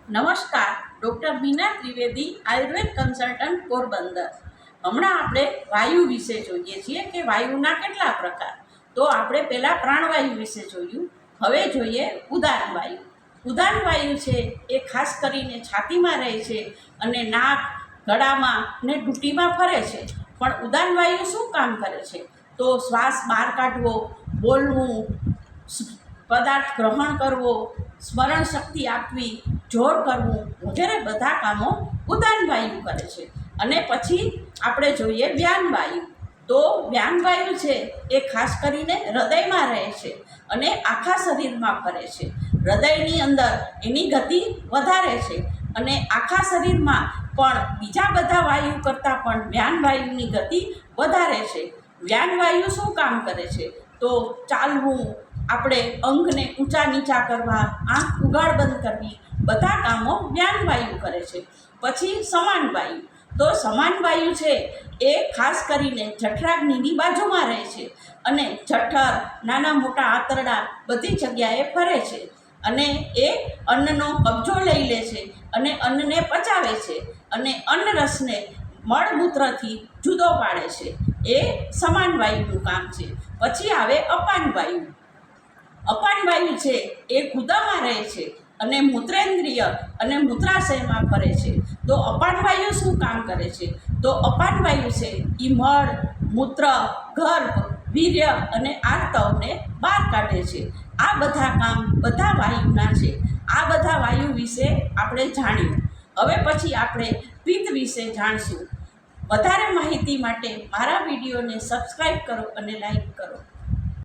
નમસ્કાર, ડૉક્ટર બીના ત્રિવેદી, આયુર્વેદ કન્સલ્ટન્ટ, પોરબંદર. હમણાં આપણે વાયુ વિશે જોઈએ છીએ કે વાયુના કેટલા પ્રકાર. તો આપણે પહેલાં પ્રાણવાયુ વિશે જોયું. હવે જોઈએ ઉદાન વાયુ. ઉદાન વાયુ છે એ ખાસ કરીને છાતીમાં રહે છે અને નાક, ગળામાં ને ઘૂંટીમાં ફરે છે. પણ ઉદાન વાયુ શું કામ કરે છે? તો શ્વાસ બહાર કાઢવો, બોલવું, પદાર્થ ગ્રહણ કરવો, સ્મરણ શક્તિ આપવી, જોર કરવું વગેરે બધા કામો ઉદાન વાયુ કરે છે. અને પછી આપણે જોઈએ વ્યાન વાયુ. તો વ્યાન વાયુ છે એ ખાસ કરીને હૃદયમાં રહે છે અને આખા શરીરમાં ફરે છે. હૃદયની અંદર એની ગતિ વધારે છે અને આખા શરીરમાં પણ બીજા બધા વાયુ કરતાં પણ વ્યાન વાયુની ગતિ વધારે છે. વ્યાન વાયુ શું કામ કરે છે? તો ચાલવું, આપણે અંગને ઊંચા નીચા કરવા, આંખ ઉગાડ બંધ કરવી, બધા કામો વ્યાન વાયુ કરે છે. પછી સમાન વાયુ. તો સમાન વાયુ છે એ ખાસ કરીને જઠરાગ્નિની બાજુમાં રહે છે અને જઠર, નાના મોટા આંતરડા બધી જગ્યાએ ફરે છે અને એ અન્નનો કબજો લઈ લે છે અને અન્નને પચાવે છે અને અન્નરસને મળમૂત્રથી જુદો પાડે છે. એ સમાન વાયુનું કામ છે. પછી આવે અપાન વાયુ. અપાન વાયુ છે એ ગુદામાં રહે છે અને મૂત્રેન્દ્રિય અને મૂત્રાશયમાં ફરે છે. તો અપાન વાયુ શું કામ કરે છે? તો અપાન વાયુ છે એ મળ, મૂત્ર, ગર્ભ, વીર્ય અને આર્તવને બહાર કાઢે છે. આ બધા કામ બધા વાયુના છે. આ બધા વાયુ વિશે આપણે જાણ્યું. હવે પછી આપણે પિત્ત વિશે જાણશું. વધારે માહિતી માટે મારા વિડીયોને સબસ્ક્રાઈબ કરો અને લાઈક કરો.